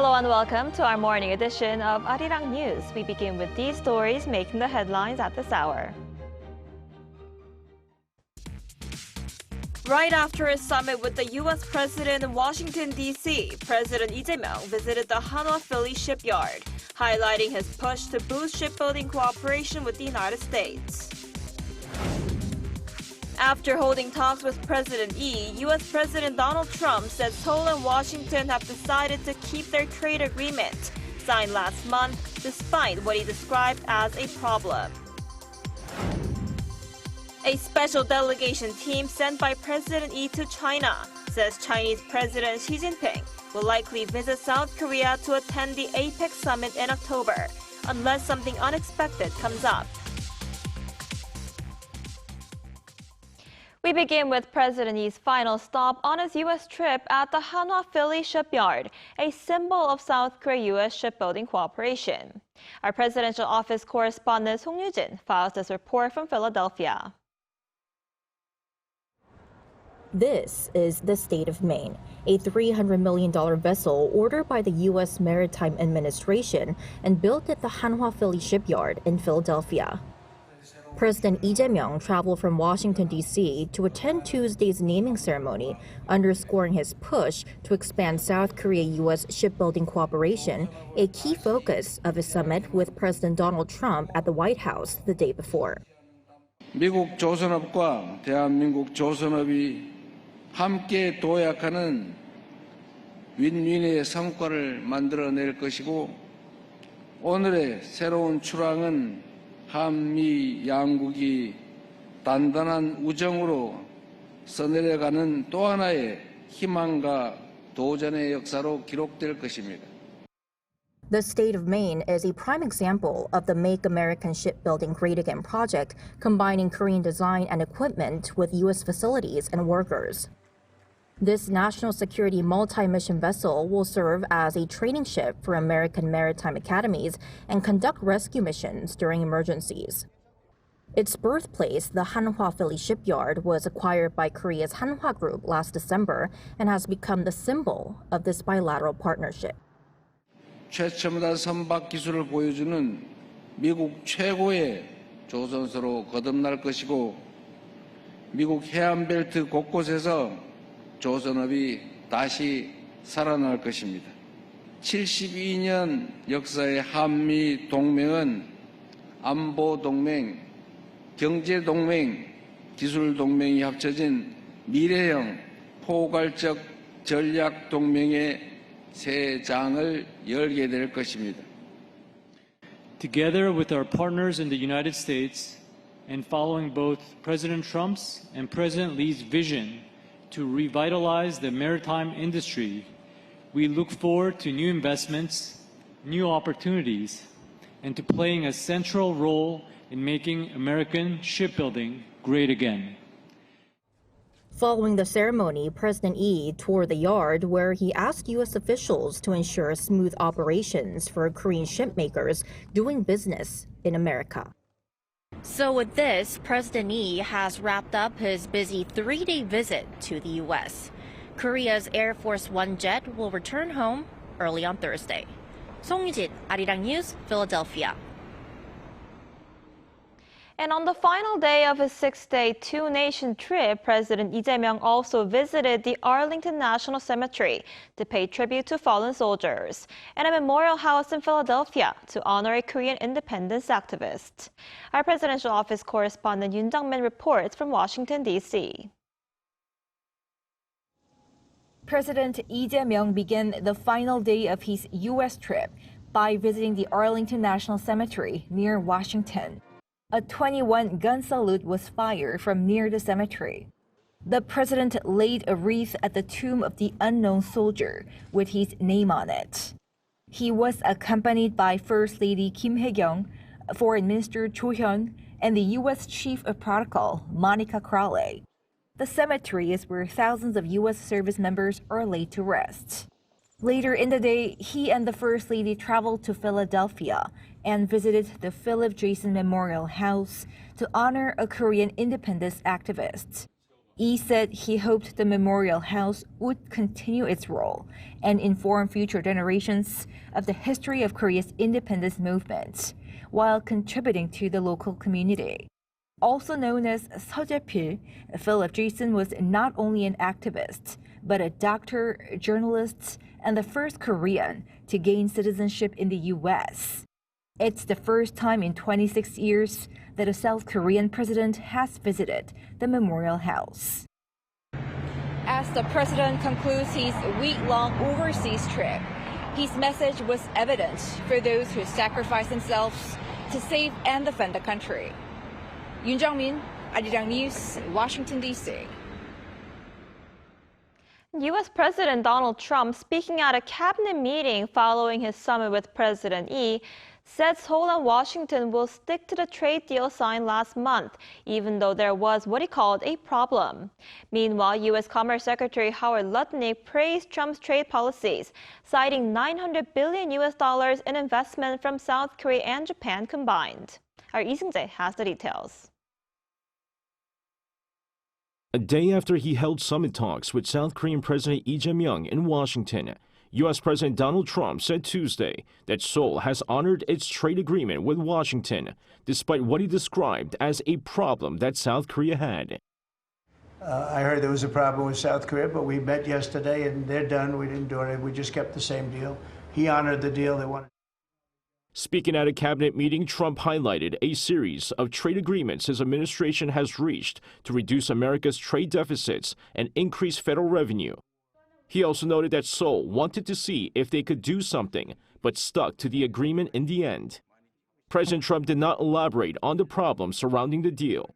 Hello and welcome to our morning edition of Arirang News. We begin with these stories making the headlines at this hour. Right after his summit with the U.S. President in Washington, D.C., President Lee Jae-myung visited the Hanwha Philly Shipyard, highlighting his push to boost shipbuilding cooperation with the United States. After holding talks with President Lee, U.S. President Donald Trump said Seoul and Washington have decided to keep their trade agreement, signed last month, despite what he described as a problem. A special delegation team sent by President Lee to China says Chinese President Xi Jinping will likely visit South Korea to attend the APEC summit in October, unless something unexpected comes up. We begin with President Lee's final stop on his U.S. trip at the Hanwha Philly Shipyard, a symbol of South Korea-U.S. shipbuilding cooperation. Our presidential office correspondent Song Yoo-jin files this report from Philadelphia. This is the state of Maine, a $300 million vessel ordered by the U.S. Maritime Administration and built at the Hanwha Philly Shipyard in Philadelphia. President Lee Jae-myung traveled from Washington, D.C. to attend Tuesday's naming ceremony, underscoring his push to expand South Korea-U.S. shipbuilding cooperation, a key focus of his summit with President Donald Trump at the White House the day before. 미국 조선업과 대한민국 조선업이 함께 도약하는 윈윈의 성과를 만들어낼 것이고, 오늘의 새로운 출항은 한미 양국이 단단한 우정으로 써내려가는 또 하나의 희망과 도전의 역사로 기록될 것입니다. The state of Maine is a prime example of the Make American Shipbuilding Great Again project, combining Korean design and equipment with U.S. facilities and workers. This national security multi-mission vessel will serve as a training ship for American maritime academies and conduct rescue missions during emergencies. Its birthplace, the Hanwha Philly Shipyard, was acquired by Korea's Hanwha Group last December and has become the symbol of this bilateral partnership. 최첨단 선박 기술을 보여주는 미국 최고의 조선소로 거듭날 것이고, 미국 해안벨트 곳곳에서 조선업이 다시 살아날 것입니다. 72년 역사의 한미 동맹은 안보 동맹, 경제 동맹, 기술 동맹이 합쳐진 미래형 포괄적 전략 동맹의 새 장을 열게 될 것입니다. Together with our partners in the United States and following both President Trump's and President Lee's vision to revitalize the maritime industry, we look forward to new investments, new opportunities, and to playing a central role in making American shipbuilding great again. Following the ceremony, President Lee toured the yard where he asked U.S. officials to ensure smooth operations for Korean shipmakers doing business in America. So with this, President Lee has wrapped up his busy three-day visit to the U.S. Korea's Air Force One jet will return home early on Thursday. Song Yoo-jin, Arirang News, Philadelphia. And on the final day of his six-day two-nation trip, President Lee Jae-myung also visited the Arlington National Cemetery to pay tribute to fallen soldiers and a memorial house in Philadelphia to honor a Korean independence activist. Our presidential office correspondent Yoon Jung-min reports from Washington, D.C. President Lee Jae-myung began the final day of his U.S. trip by visiting the Arlington National Cemetery near Washington. A 21-gun salute was fired from near the cemetery. The president laid a wreath at the tomb of the unknown soldier with his name on it. He was accompanied by First Lady Kim Hae-kyung, Foreign Minister Cho Hyun, and the U.S. Chief of Protocol, Monica Crowley. The cemetery is where thousands of U.S. service members are laid to rest. Later in the day, he and the First Lady traveled to Philadelphia and visited the Philip Jason Memorial House to honor a Korean independence activist. Yi said he hoped the Memorial House would continue its role and inform future generations of the history of Korea's independence movement, while contributing to the local community. Also known as Seo, Philip Jason was not only an activist, but a doctor, journalist, and the first Korean to gain citizenship in the U.S. It's the first time in 26 years that a South Korean president has visited the Memorial House. As the president concludes his week-long overseas trip, his message was evident for those who sacrifice themselves to save and defend the country. Yoon Jung-min, Arirang News, Washington, D.C. U.S. President Donald Trump, speaking at a cabinet meeting following his summit with President Yi, said Seoul and Washington will stick to the trade deal signed last month, even though there was what he called a problem. Meanwhile, U.S. Commerce Secretary Howard Lutnick praised Trump's trade policies, citing $900 billion in investment from South Korea and Japan combined. Our Lee Seung-jae has the details. A day after he held summit talks with South Korean President Lee Jae-myung in Washington, U.S. President Donald Trump said Tuesday that Seoul has honored its trade agreement with Washington, despite what he described as a problem that South Korea had. I heard there was a problem with South Korea, but we met yesterday and they're done. We didn't do anything. We just kept the same deal. He honored the deal they wanted. Speaking at a cabinet meeting, Trump highlighted a series of trade agreements his administration has reached to reduce America's trade deficits and increase federal revenue. He also noted that Seoul wanted to see if they could do something, but stuck to the agreement in the end. President Trump did not elaborate on the problems surrounding the deal.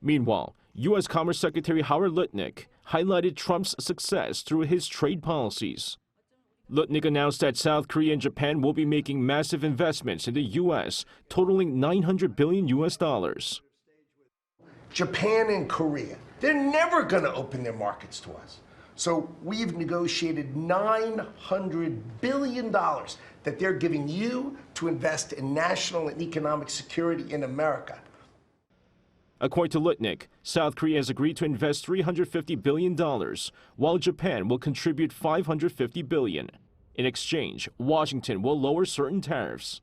Meanwhile, U.S. Commerce Secretary Howard Lutnick highlighted Trump's success through his trade policies. Lutnick announced that South Korea and Japan will be making massive investments in the U.S., totaling $900 billion. Japan and Korea, they're never going to open their markets to us. So we've negotiated $900 billion that they're giving you to invest in national and economic security in America. According to Lutnick, South Korea has agreed to invest $350 billion, while Japan will contribute $550 billion. In exchange, Washington will lower certain tariffs.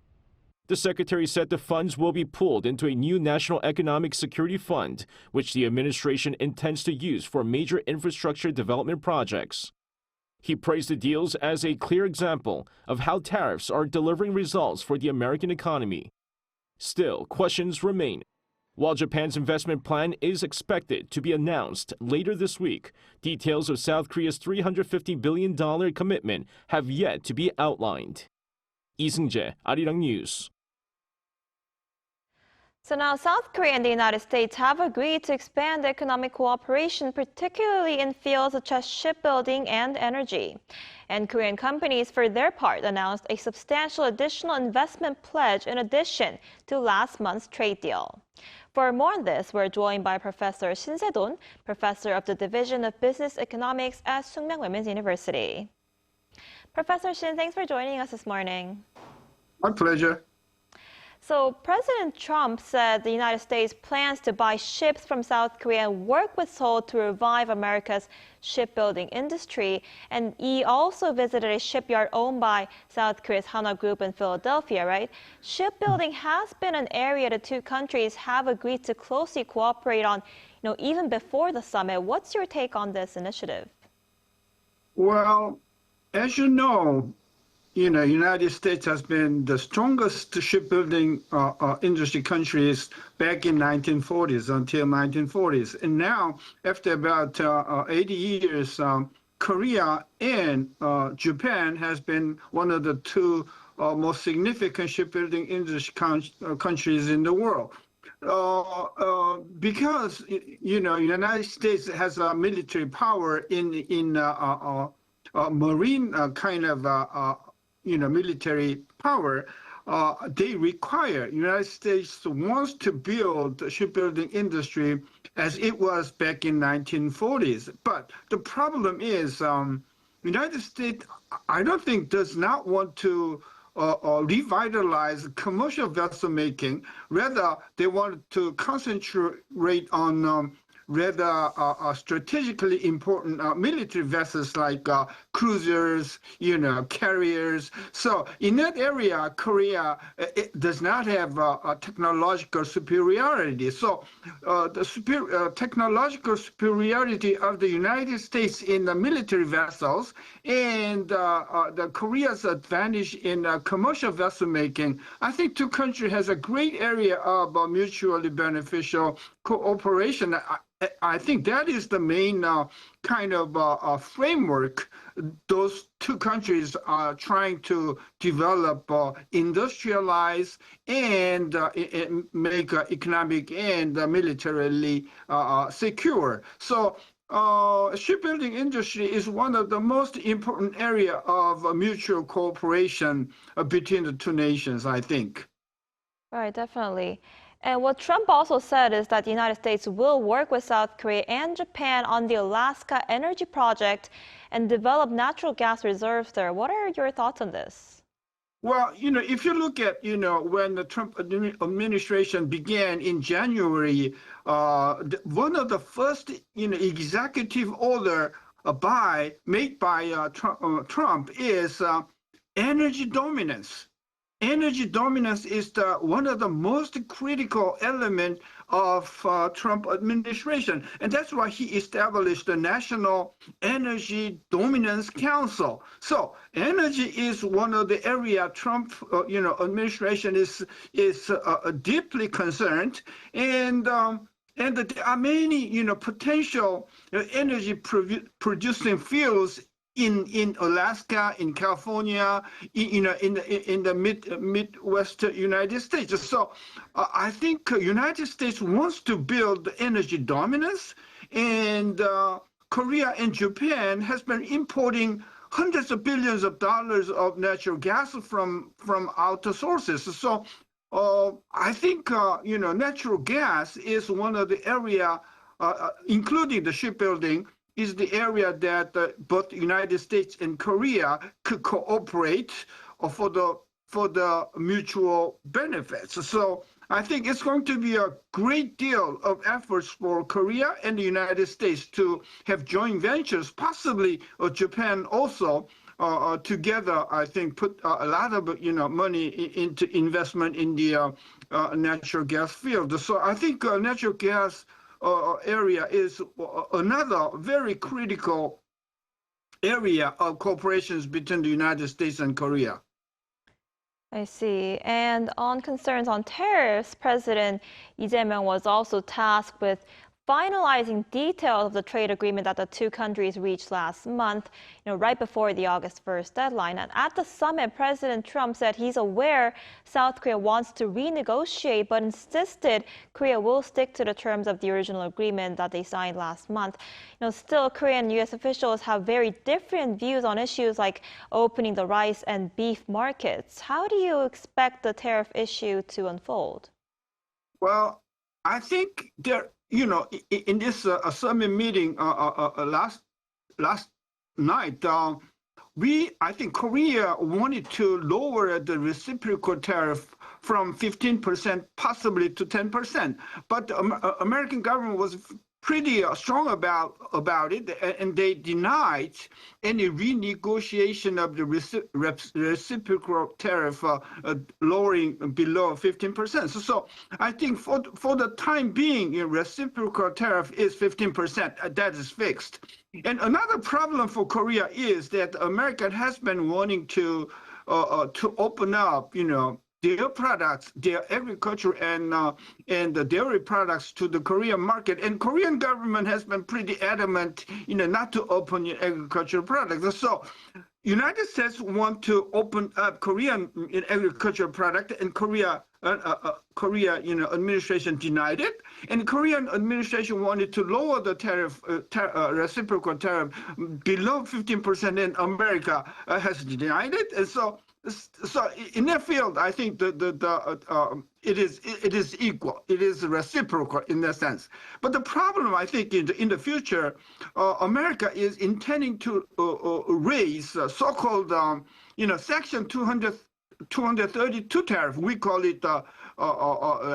The secretary said the funds will be pooled into a new National Economic Security Fund, which the administration intends to use for major infrastructure development projects. He praised the deals as a clear example of how tariffs are delivering results for the American economy. Still, questions remain. While Japan's investment plan is expected to be announced later this week, details of South Korea's $350 billion commitment have yet to be outlined. Lee Seung-jae, Arirang News. So now South Korea and the United States have agreed to expand economic cooperation, particularly in fields such as shipbuilding and energy. And Korean companies, for their part, announced a substantial additional investment pledge in addition to last month's trade deal. For more on this, we're joined by Professor Shin Se-don, professor of the Division of Business Economics at Sookmyang Women's University. Professor Shin, thanks for joining us this morning. My pleasure. So President Trump said the United States plans to buy ships from South Korea and work with Seoul to revive America's shipbuilding industry. And he also visited a shipyard owned by South Korea's Hanwha Group in Philadelphia, right? Shipbuilding has been an area the two countries have agreed to closely cooperate on, even before the summit. What's your take on this initiative? Well, as you know, United States has been the strongest shipbuilding industry countries back in 1940s until 1940s. And now, after about 80 years, Korea and Japan has been one of the two most significant shipbuilding industry countries in the world. Because, United States has a military power in marine kind of military power, they require, United States wants to build the shipbuilding industry as it was back in 1940s. But the problem is United States, I don't think, does not want to revitalize commercial vessel making. Rather, they want to concentrate on rather strategically important military vessels like cruisers, carriers. So in that area, Korea it does not have a technological superiority. So the technological superiority of the United States in the military vessels and the Korea's advantage in commercial vessel making, I think two countries has a great area of mutually beneficial cooperation. I think that is the main kind of framework those two countries are trying to develop, industrialize, and make economic and militarily secure. So shipbuilding industry is one of the most important area of mutual cooperation between the two nations, I think. Right, definitely. And what Trump also said is that the United States will work with South Korea and Japan on the Alaska Energy Project and develop natural gas reserves there. What are your thoughts on this? Well, if you look at, when the Trump administration began in January, one of the first, executive order made by Trump is energy dominance. Energy dominance is one of the most critical elements of Trump administration. And that's why he established the National Energy Dominance Council. So energy is one of the area Trump administration is deeply concerned. And there are many potential energy producing fields in Alaska, in California, in the Midwest United States. So I think United States wants to build energy dominance, and Korea and Japan has been importing hundreds of billions of dollars of natural gas from outer sources. So I think natural gas is one of the area, including the shipbuilding, is the area that both the United States and Korea could cooperate for the mutual benefits. So I think it's going to be a great deal of efforts for Korea and the United States to have joint ventures, possibly Japan also. Together, I think, put a lot of money into investment in the natural gas field. So I think natural gas area is another very critical area of cooperations between the United States and Korea. I see. And on concerns on tariffs, President Lee Jae-myung was also tasked with finalizing details of the trade agreement that the two countries reached last month, right before the August 1st deadline. And at the summit, President Trump said he's aware South Korea wants to renegotiate, but insisted Korea will stick to the terms of the original agreement that they signed last month. Still, Korean and U.S. officials have very different views on issues like opening the rice and beef markets. How do you expect the tariff issue to unfold? Well, I think in this summit meeting last night, I think Korea wanted to lower the reciprocal tariff from 15% possibly to 10%. But the American government was pretty strong about it, and they denied any renegotiation of the reciprocal tariff lowering below 15%. So I think for the time being, reciprocal tariff is 15%. That is fixed. And another problem for Korea is that America has been wanting to open up, their products, their agriculture and the dairy products to the Korean market. And Korean government has been pretty adamant, not to open agricultural products. So United States want to open up Korean agricultural product, and Korea administration denied it, and Korean administration wanted to lower the tariff, reciprocal tariff below 15%, and America has denied it. And so in that field, I think it is equal. It is reciprocal in that sense. But the problem, I think, in the future, America is intending to raise so-called, Section 232 232 tariff. We call it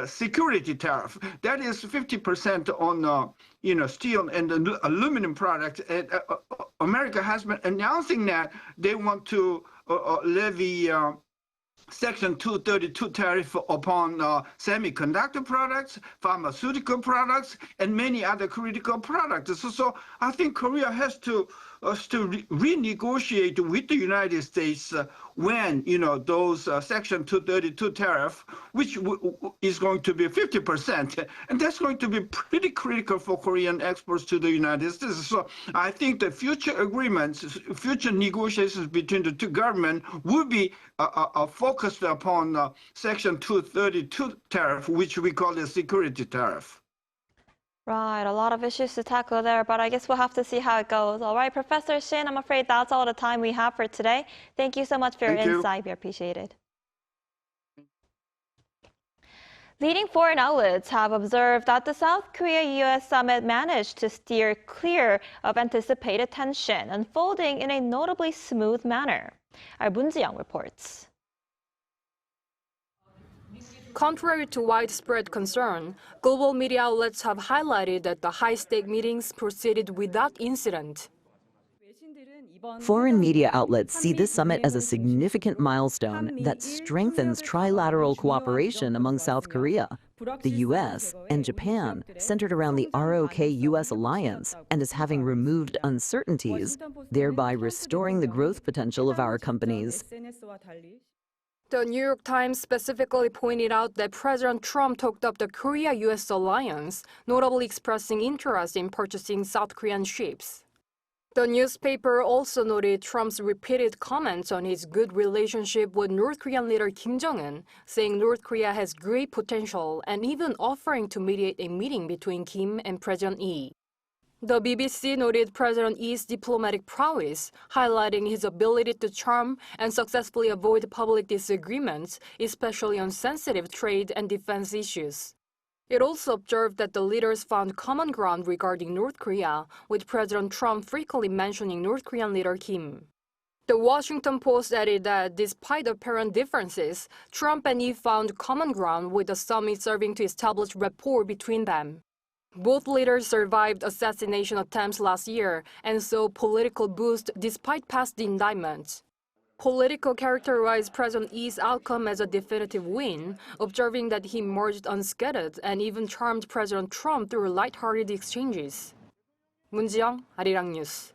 security tariff. That is 50% on steel and aluminum products. And America has been announcing that they want to levy Section 232 tariff upon semiconductor products, pharmaceutical products, and many other critical products. So I think Korea has to renegotiate with the United States when those Section 232 tariff, which is going to be 50%, and that's going to be pretty critical for Korean exports to the United States. So I think the future agreements, future negotiations between the two governments will be focused upon Section 232 tariff, which we call the security tariff. Right, a lot of issues to tackle there, but I guess we'll have to see how it goes. All right, Professor Shin, I'm afraid that's all the time we have for today. Thank you so much for your insight. We appreciate it. Leading foreign outlets have observed that the South Korea-U.S. summit managed to steer clear of anticipated tension, unfolding in a notably smooth manner. Our Moon Ji-young reports. Contrary to widespread concern, global media outlets have highlighted that the high-stake meetings proceeded without incident. Foreign media outlets see this summit as a significant milestone that strengthens trilateral cooperation among South Korea, the U.S., and Japan, centered around the ROK-U.S. alliance, and is having removed uncertainties, thereby restoring the growth potential of our companies. The New York Times specifically pointed out that President Trump talked up the Korea-U.S. alliance, notably expressing interest in purchasing South Korean ships. The newspaper also noted Trump's repeated comments on his good relationship with North Korean leader Kim Jong-un, saying North Korea has great potential and even offering to mediate a meeting between Kim and President Lee. The BBC noted President Lee's diplomatic prowess, highlighting his ability to charm and successfully avoid public disagreements, especially on sensitive trade and defense issues. It also observed that the leaders found common ground regarding North Korea, with President Trump frequently mentioning North Korean leader Kim. The Washington Post added that despite apparent differences, Trump and Lee found common ground, with the summit serving to establish rapport between them. Both leaders survived assassination attempts last year and saw political boost despite past indictments. Politico characterized President Lee's outcome as a definitive win, observing that he emerged unscathed and even charmed President Trump through lighthearted exchanges. Moon Ji-young, Arirang News.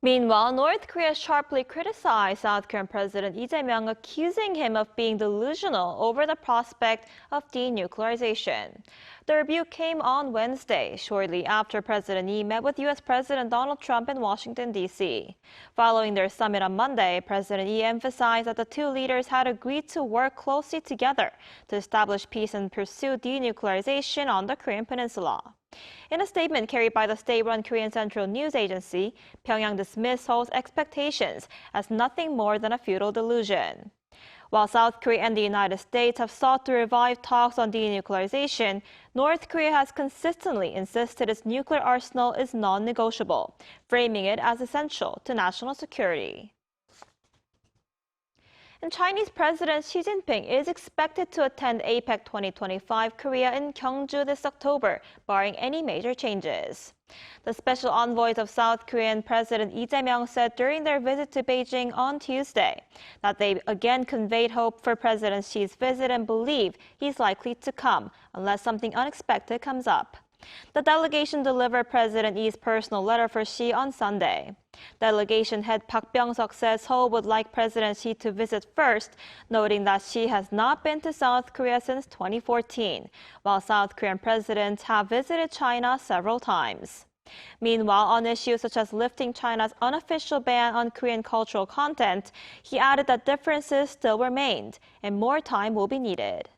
Meanwhile, North Korea sharply criticized South Korean President Lee Jae-myung, accusing him of being delusional over the prospect of denuclearization. The rebuke came on Wednesday, shortly after President Lee met with U.S. President Donald Trump in Washington, D.C. Following their summit on Monday, President Lee emphasized that the two leaders had agreed to work closely together to establish peace and pursue denuclearization on the Korean Peninsula. In a statement carried by the state-run Korean Central News Agency, Pyongyang dismissed Seoul's expectations as nothing more than a futile delusion. While South Korea and the United States have sought to revive talks on denuclearization, North Korea has consistently insisted its nuclear arsenal is non-negotiable, framing it as essential to national security. And Chinese President Xi Jinping is expected to attend APEC 2025 Korea in Gyeongju this October, barring any major changes. The special envoys of South Korean President Lee Jae-myung said during their visit to Beijing on Tuesday that they again conveyed hope for President Xi's visit and believe he's likely to come unless something unexpected comes up. The delegation delivered President Lee's personal letter for Xi on Sunday. Delegation head Park Byung-seok says Seoul would like President Xi to visit first, noting that Xi has not been to South Korea since 2014, while South Korean presidents have visited China several times. Meanwhile, on issues such as lifting China's unofficial ban on Korean cultural content, he added that differences still remained and more time will be needed.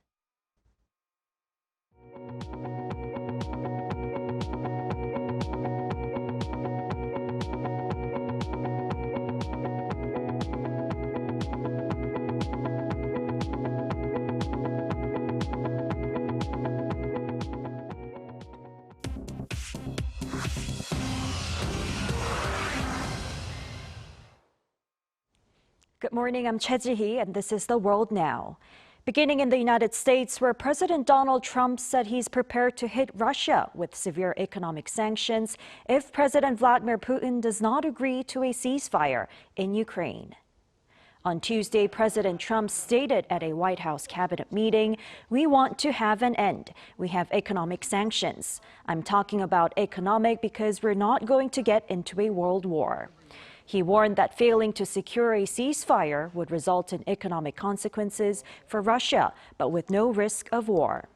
Good morning, I'm Choi Ji-hee, and this is The World Now. Beginning in the United States, where President Donald Trump said he's prepared to hit Russia with severe economic sanctions if President Vladimir Putin does not agree to a ceasefire in Ukraine. On Tuesday, President Trump stated at a White House cabinet meeting, "We want to have an end. We have economic sanctions. I'm talking about economic because we're not going to get into a world war." He warned that failing to secure a ceasefire would result in economic consequences for Russia, but with no risk of war.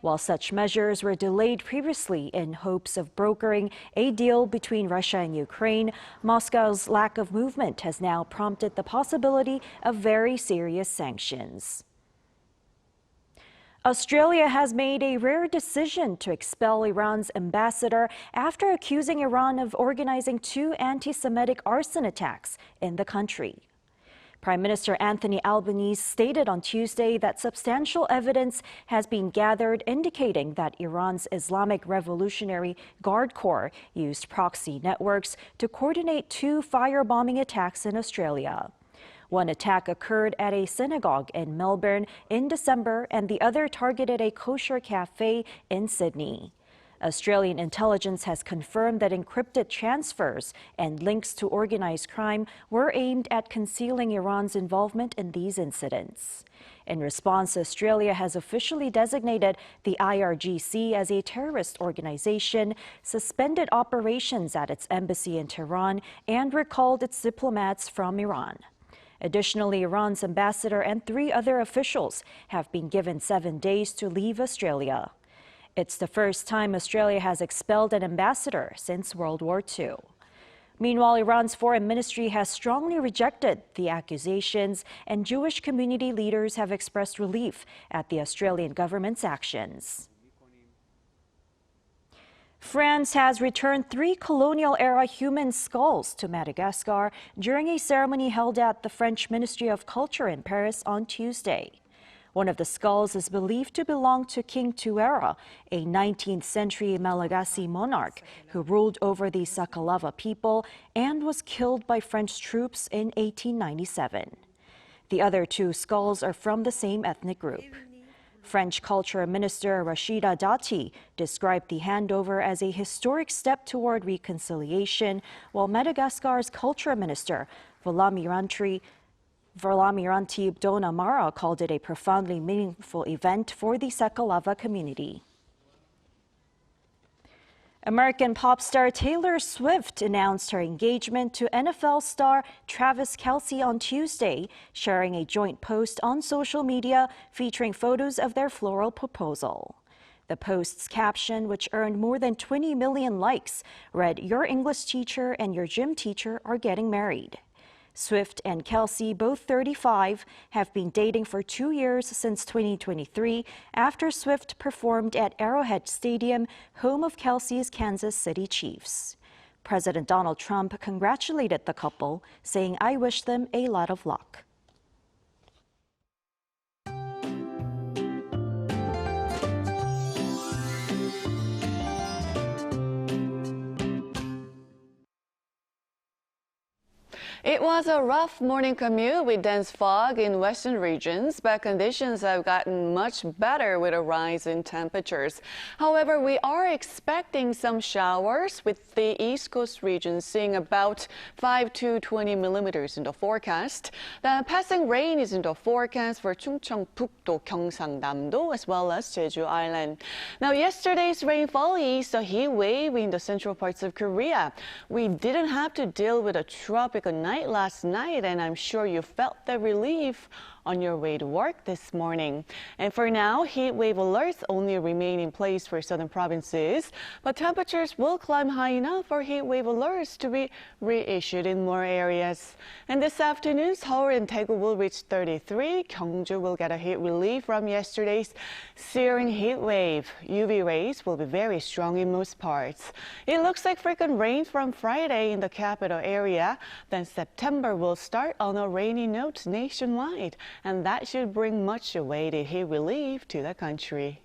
While such measures were delayed previously in hopes of brokering a deal between Russia and Ukraine, Moscow's lack of movement has now prompted the possibility of very serious sanctions. Australia has made a rare decision to expel Iran's ambassador after accusing Iran of organizing 2 anti-Semitic arson attacks in the country. Prime Minister Anthony Albanese stated on Tuesday that substantial evidence has been gathered indicating that Iran's Islamic Revolutionary Guard Corps used proxy networks to coordinate 2 firebombing attacks in Australia. One attack occurred at a synagogue in Melbourne in December, and the other targeted a kosher cafe in Sydney. Australian intelligence has confirmed that encrypted transfers and links to organized crime were aimed at concealing Iran's involvement in these incidents. In response, Australia has officially designated the IRGC as a terrorist organization, suspended operations at its embassy in Tehran, and recalled its diplomats from Iran. Additionally, Iran's ambassador and 3 other officials have been given 7 days to leave Australia. It's the first time Australia has expelled an ambassador since World War II. Meanwhile, Iran's foreign ministry has strongly rejected the accusations, and Jewish community leaders have expressed relief at the Australian government's actions. France has returned 3 colonial-era human skulls to Madagascar during a ceremony held at the French Ministry of Culture in Paris on Tuesday. One of the skulls is believed to belong to King Tuera, a 19th century Malagasy monarch who ruled over the Sakalava people and was killed by French troops in 1897. The other 2 skulls are from the same ethnic group. French Culture Minister Rachida Dati described the handover as a historic step toward reconciliation, while Madagascar's Culture Minister Volamiranti Donamara called it a profoundly meaningful event for the Sakalava community. American pop star Taylor Swift announced her engagement to NFL star Travis Kelce on Tuesday, sharing a joint post on social media featuring photos of their floral proposal. The post's caption, which earned more than 20 million likes, read, "Your English teacher and your gym teacher are getting married." Swift and Kelce, both 35, have been dating for 2 years since 2023 after Swift performed at Arrowhead Stadium, home of Kelce's Kansas City Chiefs. President Donald Trump congratulated the couple, saying, "I wish them a lot of luck." It was a rough morning commute with dense fog in western regions, but conditions have gotten much better with a rise in temperatures. However, we are expecting some showers, with the East Coast region seeing about 5 to 20 millimeters in the forecast. The passing rain is in the forecast for Chungcheong, Pukto, Gyeongsang-Namdo, as well as Jeju Island. Now, yesterday's rainfall eased a heat wave in the central parts of Korea. We didn't have to deal with a tropical night last night, and I'm sure you felt the relief on your way to work this morning. And for now, heat wave alerts only remain in place for southern provinces, but temperatures will climb high enough for heat wave alerts to be reissued in more areas. And this afternoon, Seoul and Daegu will reach 33. Gyeongju will get a heat relief from yesterday's searing heat wave. UV rays will be very strong in most parts. It looks like frequent rain from Friday in the capital area. Then September will start on a rainy note nationwide, and that should bring much awaited heat relief to the country.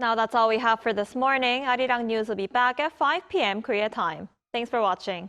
Now that's all we have for this morning. Arirang News will be back at 5 p.m. Korea time. Thanks for watching.